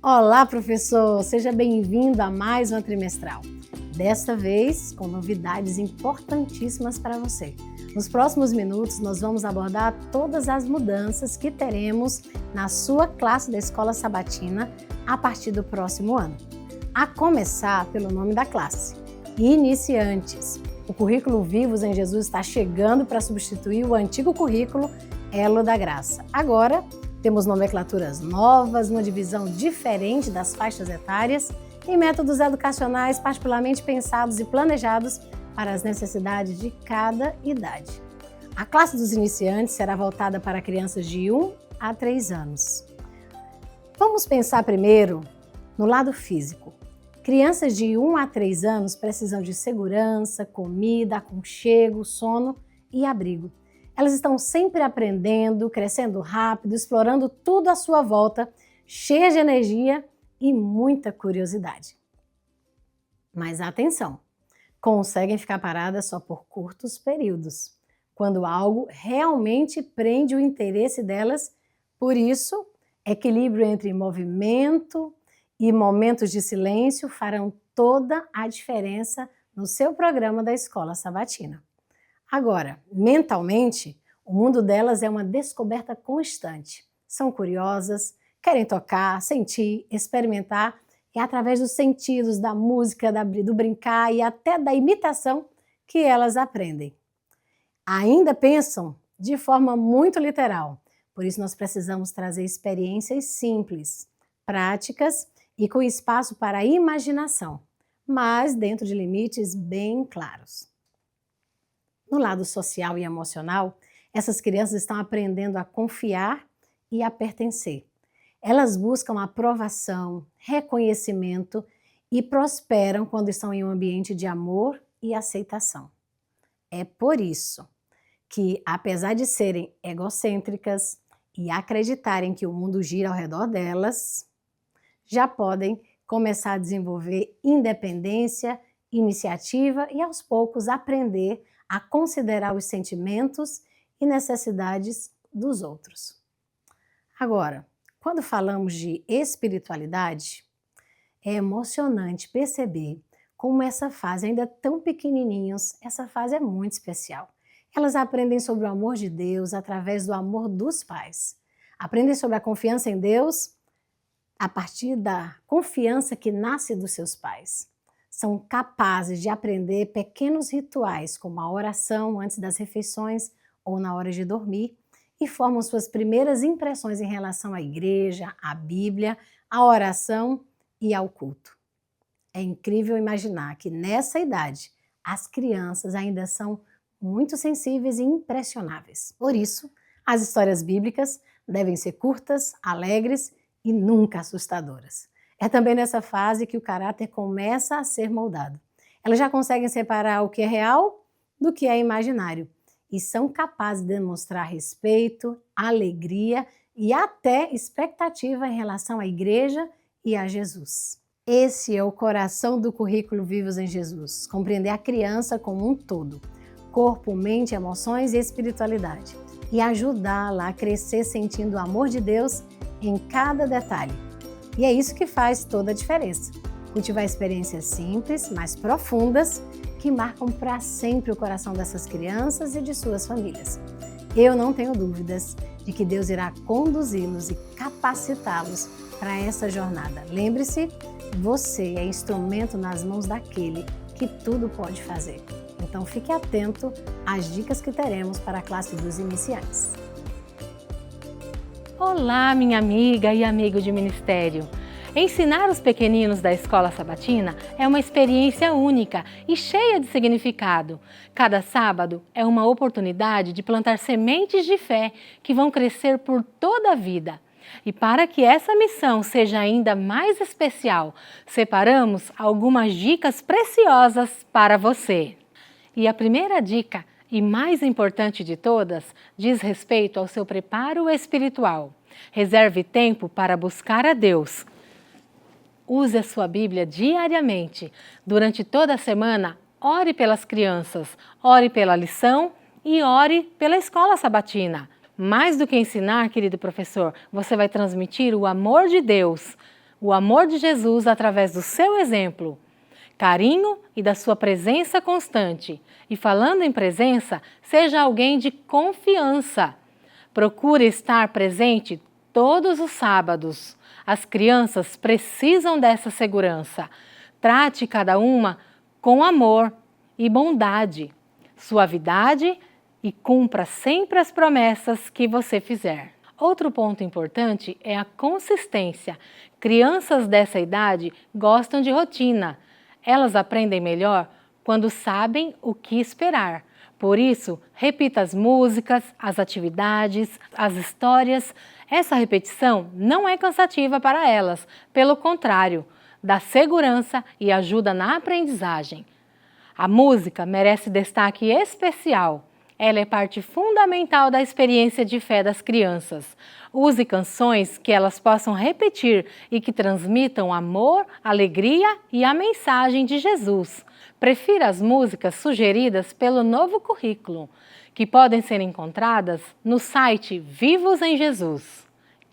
Olá, professor! Seja bem-vindo a mais uma trimestral. Desta vez, com novidades importantíssimas para você. Nos próximos minutos, nós vamos abordar todas as mudanças que teremos na sua classe da Escola Sabatina a partir do próximo ano. A começar pelo nome da classe, Iniciantes. O currículo Vivos em Jesus está chegando para substituir o antigo currículo Elo da Graça. Agora, temos nomenclaturas novas, uma divisão diferente das faixas etárias e métodos educacionais particularmente pensados e planejados para as necessidades de cada idade. A classe dos iniciantes será voltada para crianças de 1 a 3 anos. Vamos pensar primeiro no lado físico. Crianças de 1 a 3 anos precisam de segurança, comida, aconchego, sono e abrigo. Elas estão sempre aprendendo, crescendo rápido, explorando tudo à sua volta, cheias de energia e muita curiosidade. Mas atenção, conseguem ficar paradas só por curtos períodos, quando algo realmente prende o interesse delas. Por isso, equilíbrio entre movimento e momentos de silêncio farão toda a diferença no seu programa da Escola Sabatina. Agora, mentalmente, o mundo delas é uma descoberta constante. São curiosas, querem tocar, sentir, experimentar, e é através dos sentidos, da música, do brincar e até da imitação que elas aprendem. Ainda pensam de forma muito literal, por isso nós precisamos trazer experiências simples, práticas e com espaço para a imaginação, mas dentro de limites bem claros. No lado social e emocional, essas crianças estão aprendendo a confiar e a pertencer. Elas buscam aprovação, reconhecimento e prosperam quando estão em um ambiente de amor e aceitação. É por isso que, apesar de serem egocêntricas e acreditarem que o mundo gira ao redor delas, já podem começar a desenvolver independência, iniciativa e, aos poucos, aprender a considerar os sentimentos e necessidades dos outros. Agora, quando falamos de espiritualidade, é emocionante perceber como essa fase, ainda tão pequenininhos, essa fase é muito especial. Elas aprendem sobre o amor de Deus através do amor dos pais. Aprendem sobre a confiança em Deus a partir da confiança que nasce dos seus pais. São capazes de aprender pequenos rituais, como a oração antes das refeições ou na hora de dormir, e formam suas primeiras impressões em relação à igreja, à Bíblia, à oração e ao culto. É incrível imaginar que nessa idade as crianças ainda são muito sensíveis e impressionáveis. Por isso, as histórias bíblicas devem ser curtas, alegres e nunca assustadoras. É também nessa fase que o caráter começa a ser moldado. Elas já conseguem separar o que é real do que é imaginário e são capazes de demonstrar respeito, alegria e até expectativa em relação à igreja e a Jesus. Esse é o coração do currículo Vivos em Jesus, compreender a criança como um todo, corpo, mente, emoções e espiritualidade, e ajudá-la a crescer sentindo o amor de Deus em cada detalhe. E é isso que faz toda a diferença. Cultivar experiências simples, mas profundas, que marcam para sempre o coração dessas crianças e de suas famílias. Eu não tenho dúvidas de que Deus irá conduzi-los e capacitá-los para essa jornada. Lembre-se, você é instrumento nas mãos daquele que tudo pode fazer. Então fique atento às dicas que teremos para a classe dos iniciantes. Olá, minha amiga e amigo de ministério! Ensinar os pequeninos da Escola Sabatina é uma experiência única e cheia de significado. Cada sábado é uma oportunidade de plantar sementes de fé que vão crescer por toda a vida. E para que essa missão seja ainda mais especial, separamos algumas dicas preciosas para você. E a primeira dica, e mais importante de todas, diz respeito ao seu preparo espiritual. Reserve tempo para buscar a Deus. Use a sua Bíblia diariamente. Durante toda a semana, ore pelas crianças, ore pela lição e ore pela Escola Sabatina. Mais do que ensinar, querido professor, você vai transmitir o amor de Deus, o amor de Jesus através do seu exemplo, carinho e da sua presença constante. E falando em presença, seja alguém de confiança. Procure estar presente todos os sábados. As crianças precisam dessa segurança. Trate cada uma com amor e bondade, suavidade e cumpra sempre as promessas que você fizer. Outro ponto importante é a consistência. Crianças dessa idade gostam de rotina. Elas aprendem melhor quando sabem o que esperar. Por isso, repita as músicas, as atividades, as histórias. Essa repetição não é cansativa para elas, pelo contrário, dá segurança e ajuda na aprendizagem. A música merece destaque especial. Ela é parte fundamental da experiência de fé das crianças. Use canções que elas possam repetir e que transmitam amor, alegria e a mensagem de Jesus. Prefira as músicas sugeridas pelo novo currículo, que podem ser encontradas no site Vivos em Jesus.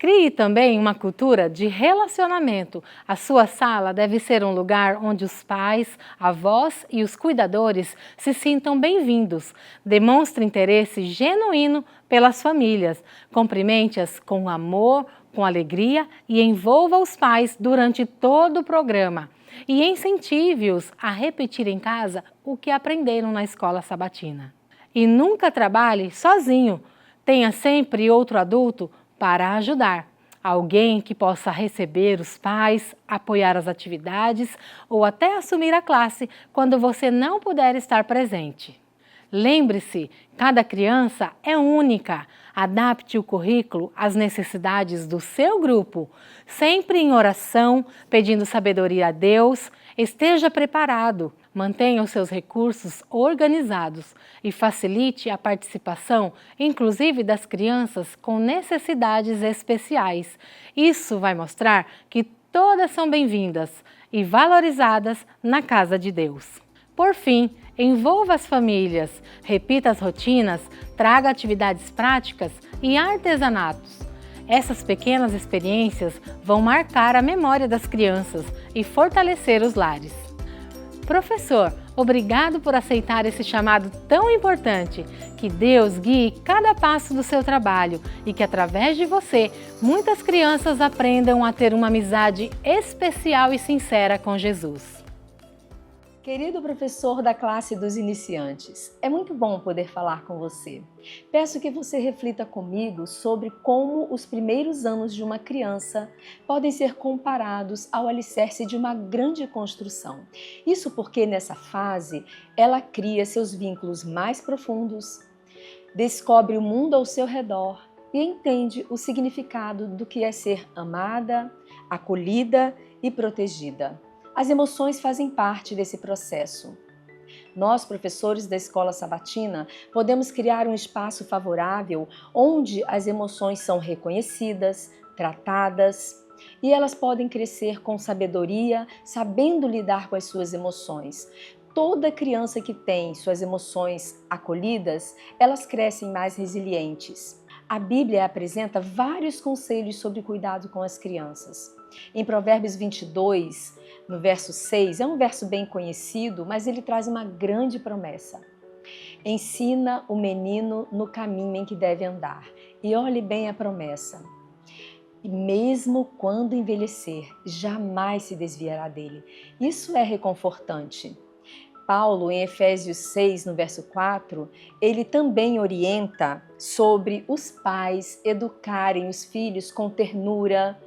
Crie também uma cultura de relacionamento. A sua sala deve ser um lugar onde os pais, avós e os cuidadores se sintam bem-vindos. Demonstre interesse genuíno pelas famílias. Cumprimente-as com amor, com alegria e envolva os pais durante todo o programa. E incentive-os a repetir em casa o que aprenderam na escola sabatina. E nunca trabalhe sozinho. Tenha sempre outro adulto para ajudar. Alguém que possa receber os pais, apoiar as atividades ou até assumir a classe quando você não puder estar presente. Lembre-se, cada criança é única. Adapte o currículo às necessidades do seu grupo, sempre em oração, pedindo sabedoria a Deus. Esteja preparado, mantenha os seus recursos organizados e facilite a participação, inclusive das crianças com necessidades especiais. Isso vai mostrar que todas são bem-vindas e valorizadas na casa de Deus. Por fim, envolva as famílias, repita as rotinas, traga atividades práticas e artesanatos. Essas pequenas experiências vão marcar a memória das crianças e fortalecer os lares. Professor, obrigado por aceitar esse chamado tão importante. Que Deus guie cada passo do seu trabalho e que através de você, muitas crianças aprendam a ter uma amizade especial e sincera com Jesus. Querido professor da classe dos iniciantes, é muito bom poder falar com você. Peço que você reflita comigo sobre como os primeiros anos de uma criança podem ser comparados ao alicerce de uma grande construção. Isso porque nessa fase ela cria seus vínculos mais profundos, descobre o mundo ao seu redor e entende o significado do que é ser amada, acolhida e protegida. As emoções fazem parte desse processo. Nós, professores da Escola Sabatina, podemos criar um espaço favorável onde as emoções são reconhecidas, tratadas e elas podem crescer com sabedoria, sabendo lidar com as suas emoções. Toda criança que tem suas emoções acolhidas, elas crescem mais resilientes. A Bíblia apresenta vários conselhos sobre cuidado com as crianças. Em Provérbios 22, no verso 6, é um verso bem conhecido, mas ele traz uma grande promessa. Ensina o menino no caminho em que deve andar. E olhe bem a promessa. E mesmo quando envelhecer, jamais se desviará dele. Isso é reconfortante. Paulo, em Efésios 6, no verso 4, ele também orienta sobre os pais educarem os filhos com ternura,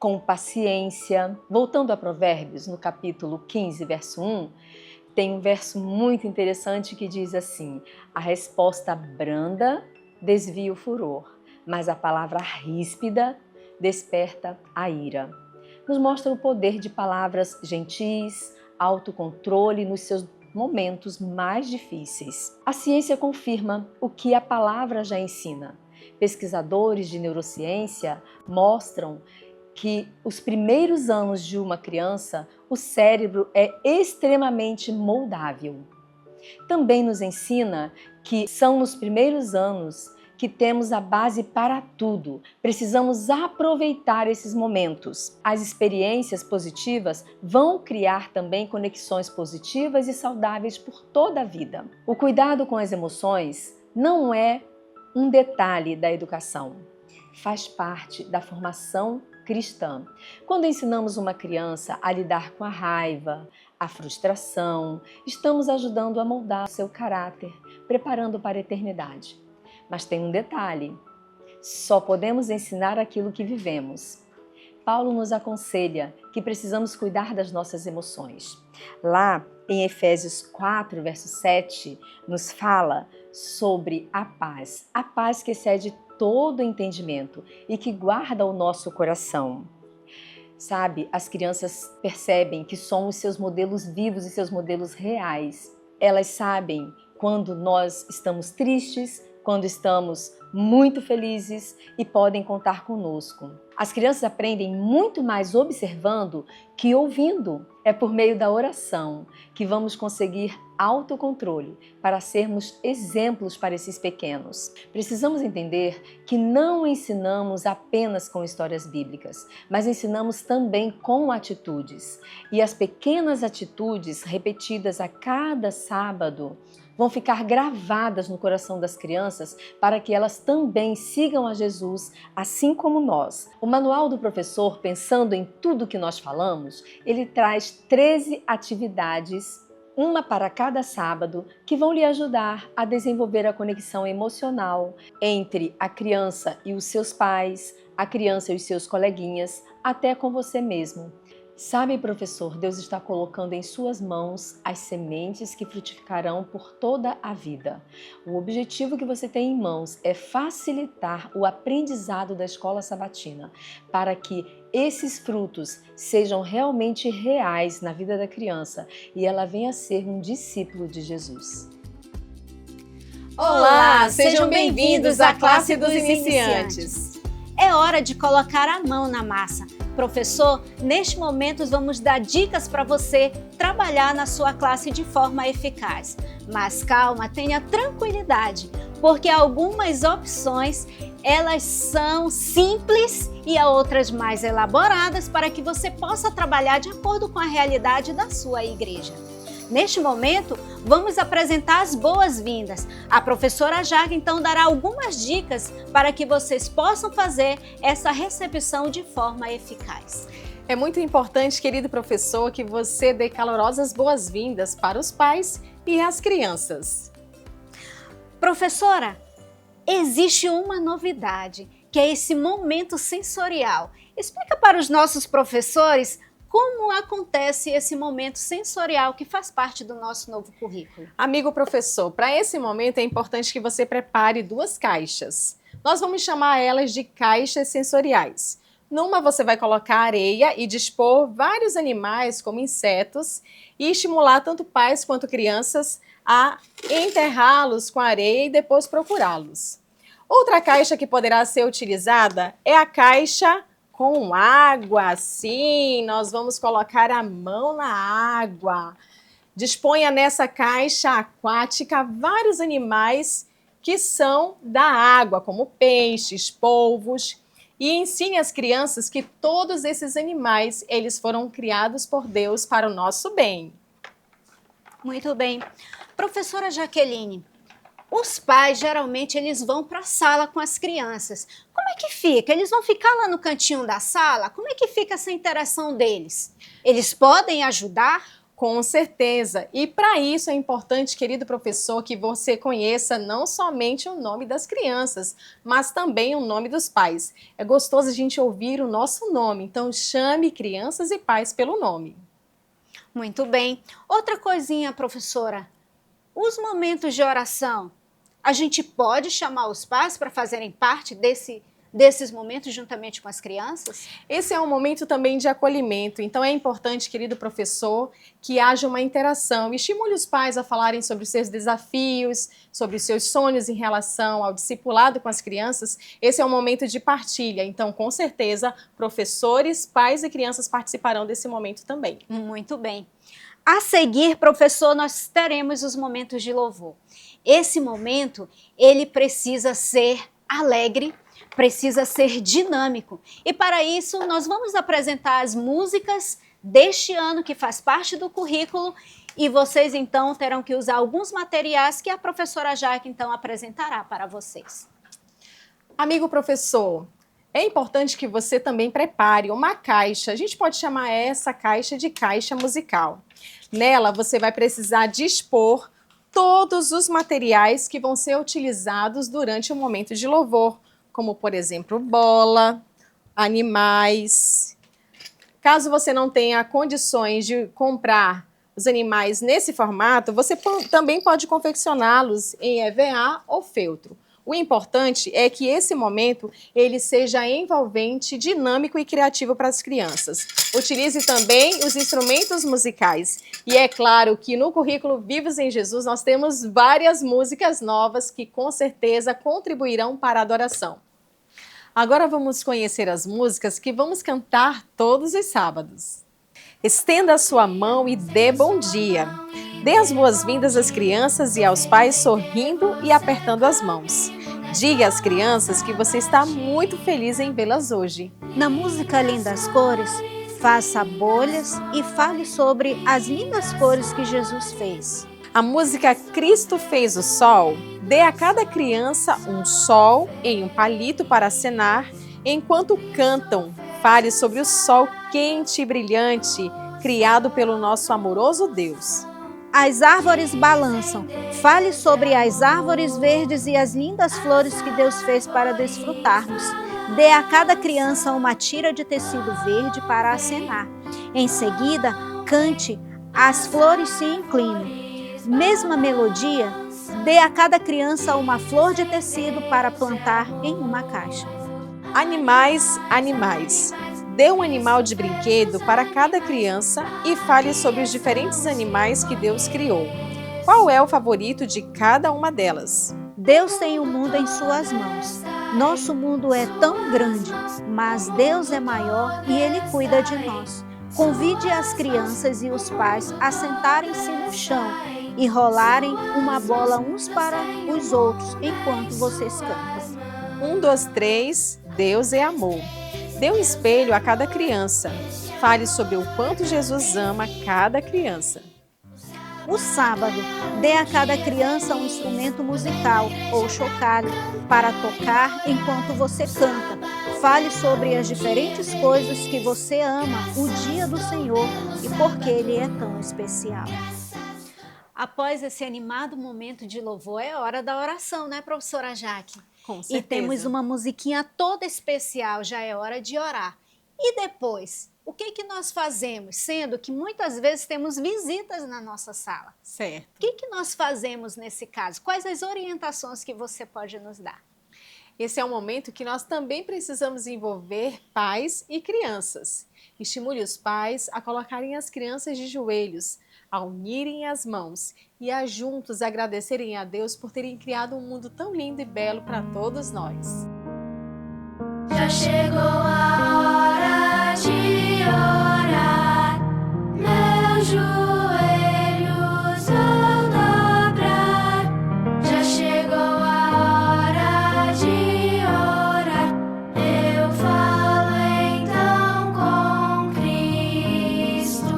com paciência. Voltando a Provérbios, no capítulo 15, verso 1, tem um verso muito interessante que diz assim: a resposta branda desvia o furor, mas a palavra ríspida desperta a ira. Nos mostra o poder de palavras gentis, autocontrole nos seus momentos mais difíceis. A ciência confirma o que a palavra já ensina. Pesquisadores de neurociência mostram que os primeiros anos de uma criança, o cérebro é extremamente moldável. Também nos ensina que são nos primeiros anos que temos a base para tudo. Precisamos aproveitar esses momentos. As experiências positivas vão criar também conexões positivas e saudáveis por toda a vida. O cuidado com as emoções não é um detalhe da educação. Faz parte da formação cristã. Quando ensinamos uma criança a lidar com a raiva, a frustração, estamos ajudando a moldar seu caráter, preparando para a eternidade. Mas tem um detalhe: só podemos ensinar aquilo que vivemos. Paulo nos aconselha que precisamos cuidar das nossas emoções. Lá em Efésios 4, verso 7, nos fala sobre a paz que excede todo entendimento e que guarda o nosso coração. Sabe, as crianças percebem que somos seus modelos vivos e seus modelos reais. Elas sabem quando nós estamos tristes, quando estamos muito felizes e podem contar conosco. As crianças aprendem muito mais observando que ouvindo. É por meio da oração que vamos conseguir autocontrole para sermos exemplos para esses pequenos. Precisamos entender que não ensinamos apenas com histórias bíblicas, mas ensinamos também com atitudes. E as pequenas atitudes repetidas a cada sábado vão ficar gravadas no coração das crianças para que elas também sigam a Jesus, assim como nós. O manual do professor, pensando em tudo que nós falamos, ele traz 13 atividades, uma para cada sábado, que vão lhe ajudar a desenvolver a conexão emocional entre a criança e os seus pais, a criança e os seus coleguinhas, até com você mesmo. Sabe, professor, Deus está colocando em suas mãos as sementes que frutificarão por toda a vida. O objetivo que você tem em mãos é facilitar o aprendizado da escola sabatina, para que esses frutos sejam realmente reais na vida da criança e ela venha a ser um discípulo de Jesus. Olá, sejam bem-vindos à classe dos iniciantes. É hora de colocar a mão na massa. Professor, neste momento vamos dar dicas para você trabalhar na sua classe de forma eficaz. Mas calma, tenha tranquilidade, porque algumas opções elas são simples e há outras mais elaboradas para que você possa trabalhar de acordo com a realidade da sua igreja. Neste momento, vamos apresentar as boas-vindas. A professora Jaque, então, dará algumas dicas para que vocês possam fazer essa recepção de forma eficaz. É muito importante, querido professor, que você dê calorosas boas-vindas para os pais e as crianças. Professora, existe uma novidade, que é esse momento sensorial. Explica para os nossos professores como acontece esse momento sensorial que faz parte do nosso novo currículo. Amigo professor, para esse momento é importante que você prepare 2 caixas. Nós vamos chamar elas de caixas sensoriais. Numa você vai colocar areia e dispor vários animais como insetos e estimular tanto pais quanto crianças a enterrá-los com areia e depois procurá-los. Outra caixa que poderá ser utilizada é a caixa com água. Sim, nós vamos colocar a mão na água. Disponha nessa caixa aquática vários animais que são da água, como peixes, polvos, e ensine às crianças que todos esses animais, eles foram criados por Deus para o nosso bem. Muito bem. Professora Jaqueline, os pais, geralmente, eles vão para a sala com as crianças. Como é que fica? Eles vão ficar lá no cantinho da sala? Como é que fica essa interação deles? Eles podem ajudar? Com certeza. E para isso é importante, querido professor, que você conheça não somente o nome das crianças, mas também o nome dos pais. É gostoso a gente ouvir o nosso nome, então chame crianças e pais pelo nome. Muito bem. Outra coisinha, professora. Os momentos de oração. A gente pode chamar os pais para fazerem parte desses momentos juntamente com as crianças? Esse é um momento também de acolhimento, então é importante, querido professor, que haja uma interação. Estimule os pais a falarem sobre os seus desafios, sobre os seus sonhos em relação ao discipulado com as crianças. Esse é um momento de partilha, então com certeza professores, pais e crianças participarão desse momento também. Muito bem. A seguir, professor, nós teremos os momentos de louvor. Esse momento, ele precisa ser alegre, precisa ser dinâmico. E para isso, nós vamos apresentar as músicas deste ano que faz parte do currículo e vocês então terão que usar alguns materiais que a professora Jaque então apresentará para vocês. Amigo professor, é importante que você também prepare uma caixa. A gente pode chamar essa caixa de caixa musical. Nela você vai precisar dispor todos os materiais que vão ser utilizados durante o momento de louvor, como por exemplo bola, animais. Caso você não tenha condições de comprar os animais nesse formato, você também pode confeccioná-los em EVA ou feltro. O importante é que esse momento ele seja envolvente, dinâmico e criativo para as crianças. Utilize também os instrumentos musicais. E é claro que no currículo Vivos em Jesus nós temos várias músicas novas que com certeza contribuirão para a adoração. Agora vamos conhecer as músicas que vamos cantar todos os sábados. Estenda a sua mão e dê bom dia. Dê as boas-vindas às crianças e aos pais sorrindo e apertando as mãos. Diga às crianças que você está muito feliz em vê-las hoje. Na música Lindas Cores, faça bolhas e fale sobre as lindas cores que Jesus fez. A música Cristo Fez o Sol, dê a cada criança um sol em um palito para acenar, enquanto cantam, fale sobre o sol quente e brilhante, criado pelo nosso amoroso Deus. As árvores balançam, fale sobre as árvores verdes e as lindas flores que Deus fez para desfrutarmos. Dê a cada criança uma tira de tecido verde para acenar. Em seguida, cante As Flores Se Inclinam. Mesma melodia, dê a cada criança uma flor de tecido para plantar em uma caixa. Animais, animais. Dê um animal de brinquedo para cada criança e fale sobre os diferentes animais que Deus criou. Qual é o favorito de cada uma delas? Deus tem o mundo em suas mãos. Nosso mundo é tão grande, mas Deus é maior e Ele cuida de nós. Convide as crianças e os pais a sentarem-se no chão e rolarem uma bola uns para os outros enquanto vocês cantam. 1, 2, 3, Deus é amor. Dê um espelho a cada criança. Fale sobre o quanto Jesus ama cada criança. O sábado, dê a cada criança um instrumento musical ou chocalho para tocar enquanto você canta. Fale sobre as diferentes coisas que você ama o dia do Senhor e por que Ele é tão especial. Após esse animado momento de louvor, é hora da oração, né, professora Jaque? Com certeza. E temos uma musiquinha toda especial, já é hora de orar. E depois, o que nós fazemos? Sendo que muitas vezes temos visitas na nossa sala. Certo. O que nós fazemos nesse caso? Quais as orientações que você pode nos dar? Esse é um momento que nós também precisamos envolver pais e crianças. Estimule os pais a colocarem as crianças de joelhos, a unirem as mãos e a juntos agradecerem a Deus por terem criado um mundo tão lindo e belo para todos nós. Já chegou a hora de orar, meus joelhos vão dobrar. Já chegou a hora de orar, eu falo então com Cristo.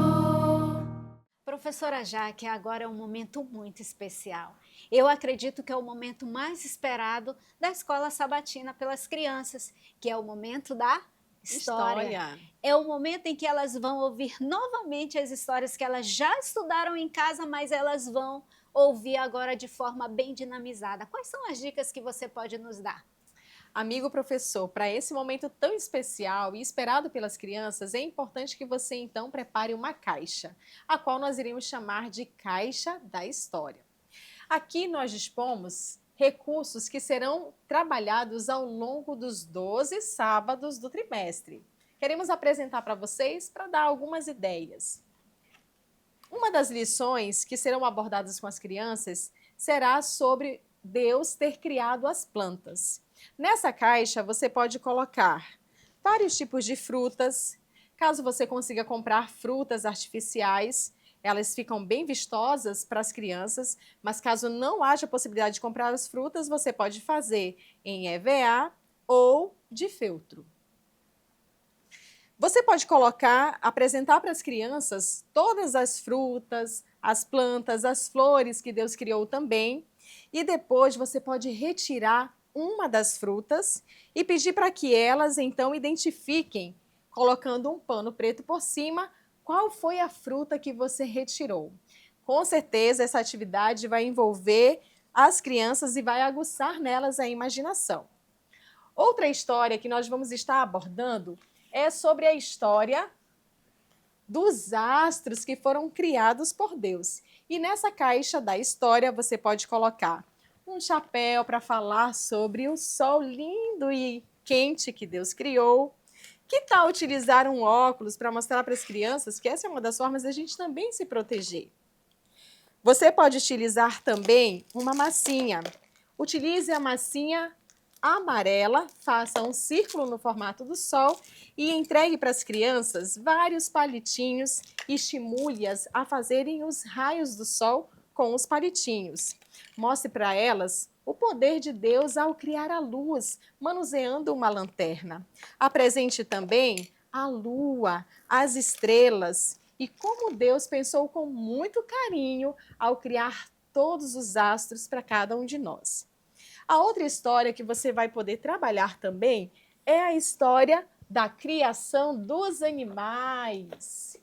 Professora Jaque, agora é um momento muito especial. Eu acredito que é o momento mais esperado da Escola Sabatina pelas crianças, que é o momento da história. É o momento em que elas vão ouvir novamente as histórias que elas já estudaram em casa, mas elas vão ouvir agora de forma bem dinamizada. Quais são as dicas que você pode nos dar? Amigo professor, para esse momento tão especial e esperado pelas crianças, é importante que você então prepare uma caixa, a qual nós iremos chamar de Caixa da História. Aqui nós dispomos recursos que serão trabalhados ao longo dos 12 sábados do trimestre. Queremos apresentar para vocês para dar algumas ideias. Uma das lições que serão abordadas com as crianças será sobre Deus ter criado as plantas. Nessa caixa você pode colocar vários tipos de frutas. Caso você consiga comprar frutas artificiais, elas ficam bem vistosas para as crianças, mas caso não haja possibilidade de comprar as frutas, você pode fazer em EVA ou de feltro. Você pode apresentar para as crianças todas as frutas, as plantas, as flores que Deus criou também, e depois você pode retirar uma das frutas e pedir para que elas então identifiquem, colocando um pano preto por cima, qual foi a fruta que você retirou. Com certeza essa atividade vai envolver as crianças e vai aguçar nelas a imaginação. Outra história que nós vamos estar abordando é sobre a história dos astros que foram criados por Deus. E nessa caixa da história você pode colocar um chapéu para falar sobre o sol lindo e quente que Deus criou. Que tal utilizar um óculos para mostrar para as crianças que essa é uma das formas da gente também se proteger? Você pode utilizar também uma massinha. Utilize a massinha amarela, faça um círculo no formato do sol e entregue para as crianças vários palitinhos e estimule-as a fazerem os raios do sol com os palitinhos. Mostre para elas o poder de Deus ao criar a luz, manuseando uma lanterna. Apresente também a lua, as estrelas e como Deus pensou com muito carinho ao criar todos os astros para cada um de nós. A outra história que você vai poder trabalhar também é a história da criação dos animais.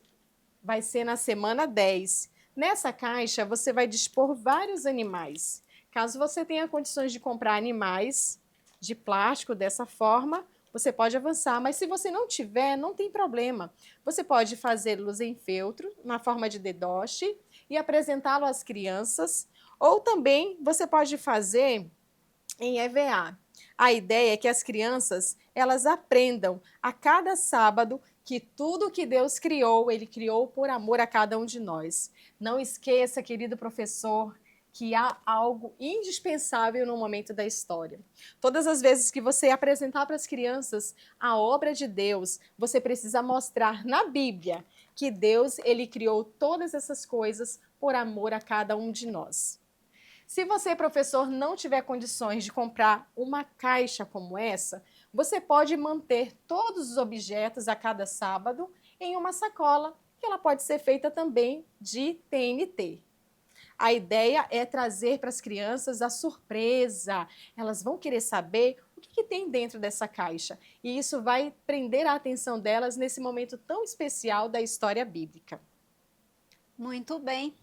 Vai ser na semana 10. Nessa caixa você vai dispor vários animais. Caso você tenha condições de comprar animais de plástico dessa forma, você pode avançar, mas se você não tiver, não tem problema. Você pode fazê-los em feltro, na forma de dedoche, e apresentá-lo às crianças, ou também você pode fazer em EVA. A ideia é que as crianças, elas aprendam a cada sábado que tudo que Deus criou, Ele criou por amor a cada um de nós. Não esqueça, querido professor, que há algo indispensável no momento da história. Todas as vezes que você apresentar para as crianças a obra de Deus, você precisa mostrar na Bíblia que Deus, Ele criou todas essas coisas por amor a cada um de nós. Se você, professor, não tiver condições de comprar uma caixa como essa, você pode manter todos os objetos a cada sábado em uma sacola, que ela pode ser feita também de TNT. A ideia é trazer para as crianças a surpresa. Elas vão querer saber o que tem dentro dessa caixa. E isso vai prender a atenção delas nesse momento tão especial da história bíblica. Muito bem.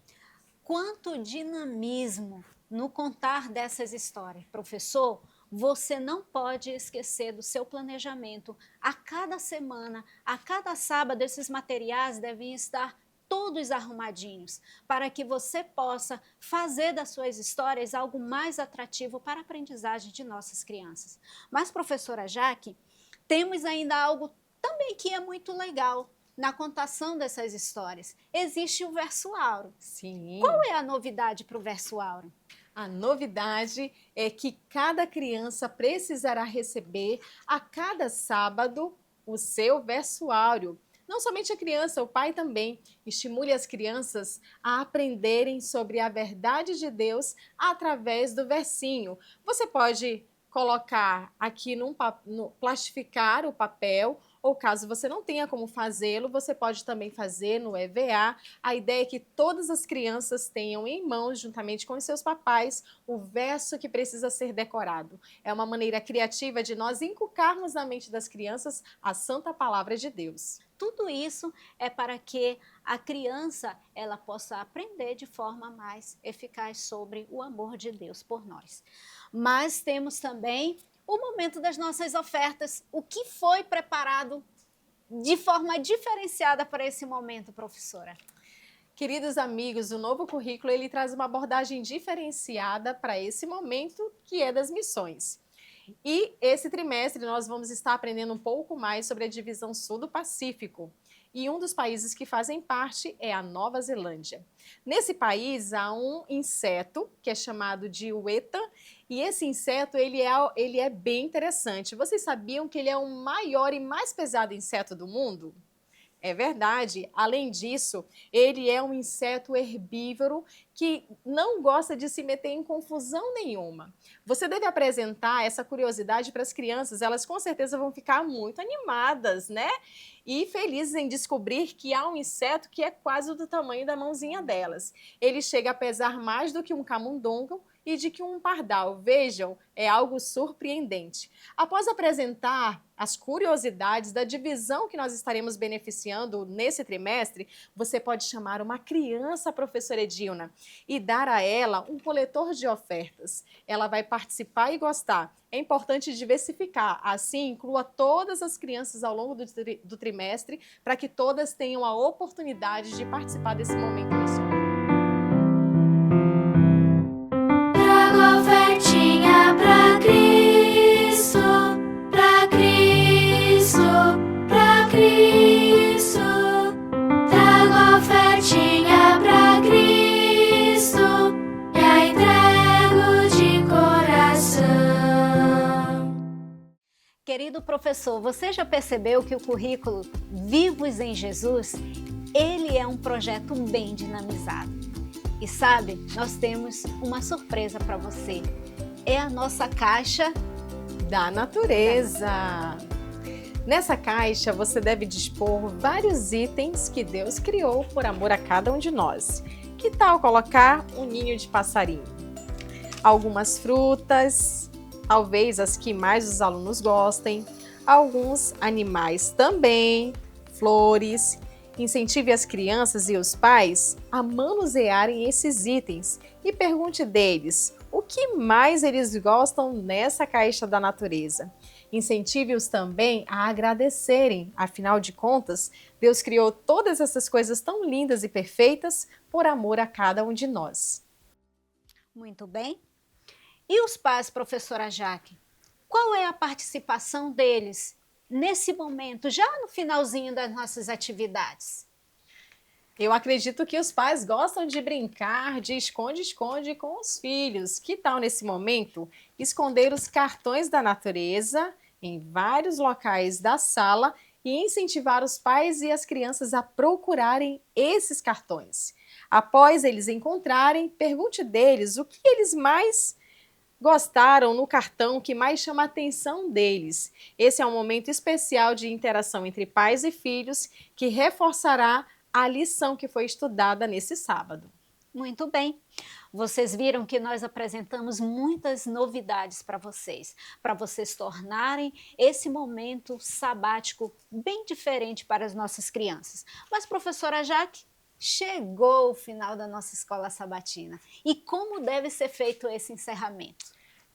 Quanto dinamismo no contar dessas histórias. Professor, você não pode esquecer do seu planejamento. A cada semana, a cada sábado, esses materiais devem estar todos arrumadinhos, para que você possa fazer das suas histórias algo mais atrativo para a aprendizagem de nossas crianças. Mas, professora Jaque, temos ainda algo também que é muito legal na contação dessas histórias. Existe o verso áureo. Sim. Qual é a novidade para o verso áureo? A novidade é que cada criança precisará receber a cada sábado o seu verso áureo. Não somente a criança, o pai também. Estimule as crianças a aprenderem sobre a verdade de Deus através do versinho. Você pode colocar aqui plastificar o papel, ou caso você não tenha como fazê-lo, você pode também fazer no EVA. A ideia é que todas as crianças tenham em mãos, juntamente com os seus papais, o verso que precisa ser decorado. É uma maneira criativa de nós inculcarmos na mente das crianças a santa palavra de Deus. Tudo isso é para que a criança ela possa aprender de forma mais eficaz sobre o amor de Deus por nós. Mas temos também o momento das nossas ofertas. O que foi preparado de forma diferenciada para esse momento, professora? Queridos amigos, o novo currículo ele traz uma abordagem diferenciada para esse momento, que é das missões. E esse trimestre nós vamos estar aprendendo um pouco mais sobre a divisão sul do Pacífico. E um dos países que fazem parte é a Nova Zelândia. Nesse país há um inseto que é chamado de ueta, e esse inseto ele é bem interessante. Vocês sabiam que ele é o maior e mais pesado inseto do mundo? É verdade. Além disso, ele é um inseto herbívoro que não gosta de se meter em confusão nenhuma. Você deve apresentar essa curiosidade para as crianças, elas com certeza vão ficar muito animadas, né? E felizes em descobrir que há um inseto que é quase do tamanho da mãozinha delas. Ele chega a pesar mais do que um camundongo e de que um pardal. Vejam, é algo surpreendente. Após apresentar as curiosidades da divisão que nós estaremos beneficiando nesse trimestre, você pode chamar uma criança, professora Edilna, e dar a ela um coletor de ofertas. Ela vai participar e gostar. É importante diversificar, assim inclua todas as crianças ao longo do trimestre, para que todas tenham a oportunidade de participar desse momento missionário. Trago ofertinha pra Cristo, pra Cristo, pra Cristo. Trago ofertinha pra Cristo e a entrego de coração. Querido professor, você já percebeu que o currículo Vivos em Jesus, ele é um projeto bem dinamizado. E sabe, nós temos uma surpresa para você. É a nossa caixa da natureza. Nessa caixa você deve dispor vários itens que Deus criou por amor a cada um de nós. Que tal colocar um ninho de passarinho? Algumas frutas, talvez as que mais os alunos gostem, alguns animais também, flores. Incentive as crianças e os pais a manusearem esses itens e pergunte deles o que mais eles gostam nessa caixa da natureza. Incentive-os também a agradecerem, afinal de contas, Deus criou todas essas coisas tão lindas e perfeitas por amor a cada um de nós. Muito bem. E os pais, professora Jaque? Qual é a participação deles nesse momento, já no finalzinho das nossas atividades? Eu acredito que os pais gostam de brincar de esconde-esconde com os filhos. Que tal, nesse momento, esconder os cartões da natureza em vários locais da sala e incentivar os pais e as crianças a procurarem esses cartões? Após eles encontrarem, pergunte deles o que eles mais gostaram no cartão que mais chama a atenção deles. Esse é um momento especial de interação entre pais e filhos que reforçará a lição que foi estudada nesse sábado. Muito bem. Vocês viram que nós apresentamos muitas novidades para vocês tornarem esse momento sabático bem diferente para as nossas crianças. Mas, professora Jaque, chegou o final da nossa escola sabatina. E como deve ser feito esse encerramento?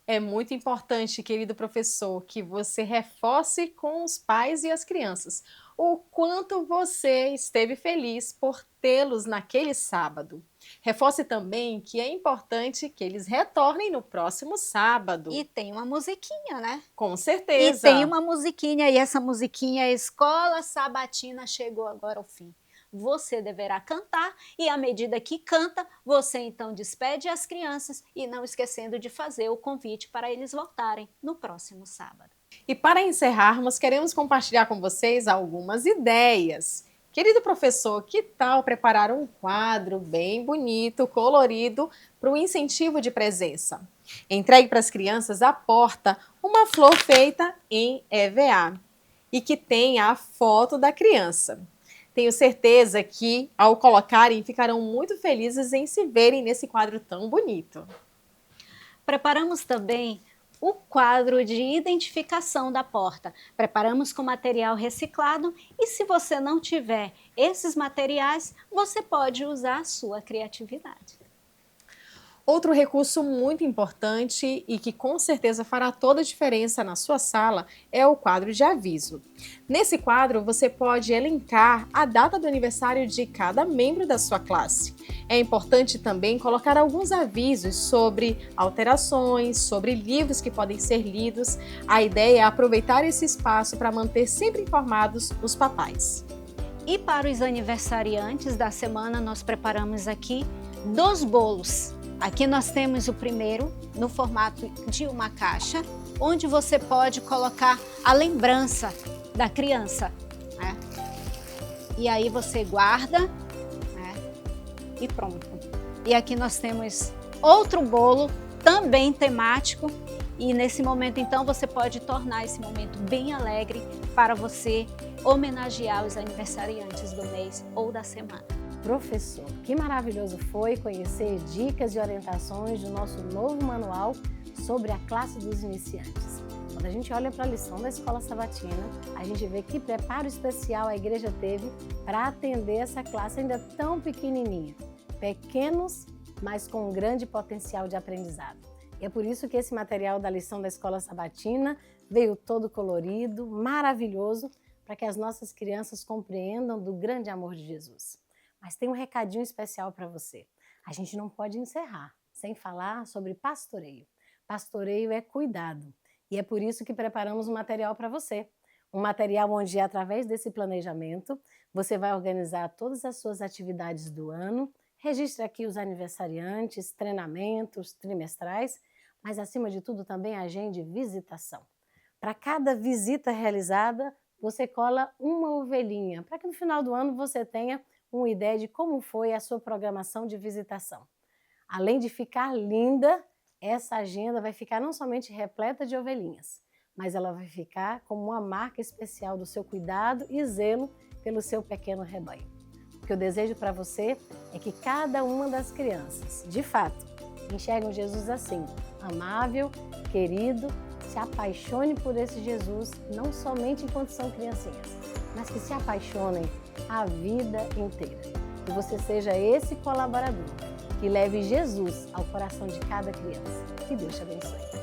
É muito importante, querido professor, que você reforce com os pais e as crianças o quanto você esteve feliz por tê-los naquele sábado. Reforce também que é importante que eles retornem no próximo sábado. E tem uma musiquinha, né? Com certeza. E tem uma musiquinha, e essa musiquinha, a Escola Sabatina chegou agora ao fim. Você deverá cantar e à medida que canta, você então despede as crianças e não esquecendo de fazer o convite para eles voltarem no próximo sábado. E para encerrarmos, queremos compartilhar com vocês algumas ideias. Querido professor, que tal preparar um quadro bem bonito, colorido, para o incentivo de presença? Entregue para as crianças à porta uma flor feita em EVA e que tenha a foto da criança. Tenho certeza que, ao colocarem, ficarão muito felizes em se verem nesse quadro tão bonito. Preparamos também o quadro de identificação da porta. Preparamos com material reciclado e se você não tiver esses materiais, você pode usar a sua criatividade. Outro recurso muito importante e que com certeza fará toda a diferença na sua sala é o quadro de aviso. Nesse quadro você pode elencar a data do aniversário de cada membro da sua classe. É importante também colocar alguns avisos sobre alterações, sobre livros que podem ser lidos. A ideia é aproveitar esse espaço para manter sempre informados os papais. E para os aniversariantes da semana nós preparamos aqui 2 bolos. Aqui nós temos o primeiro no formato de uma caixa, onde você pode colocar a lembrança da criança, né? E aí você guarda, né? E pronto. E aqui nós temos outro bolo, também temático. E nesse momento, então, você pode tornar esse momento bem alegre para você homenagear os aniversariantes do mês ou da semana. Professor, que maravilhoso foi conhecer dicas e orientações do nosso novo manual sobre a classe dos iniciantes. Quando a gente olha para a lição da Escola Sabatina, a gente vê que preparo especial a igreja teve para atender essa classe ainda tão pequenininha. Pequenos, mas com um grande potencial de aprendizado. E é por isso que esse material da lição da Escola Sabatina veio todo colorido, maravilhoso, para que as nossas crianças compreendam do grande amor de Jesus. Mas tem um recadinho especial para você. A gente não pode encerrar sem falar sobre pastoreio. Pastoreio é cuidado. E é por isso que preparamos um material para você. Um material onde, através desse planejamento, você vai organizar todas as suas atividades do ano, registre aqui os aniversariantes, treinamentos trimestrais, mas, acima de tudo, também agende visitação. Para cada visita realizada, você cola uma ovelhinha, para que no final do ano você tenha uma ideia de como foi a sua programação de visitação. Além de ficar linda, essa agenda vai ficar não somente repleta de ovelhinhas, mas ela vai ficar como uma marca especial do seu cuidado e zelo pelo seu pequeno rebanho. O que eu desejo para você é que cada uma das crianças, de fato, enxerguem Jesus assim, amável, querido, se apaixone por esse Jesus, não somente enquanto são criancinhas, mas que se apaixonem a vida inteira. Que você seja esse colaborador que leve Jesus ao coração de cada criança. Que Deus te abençoe.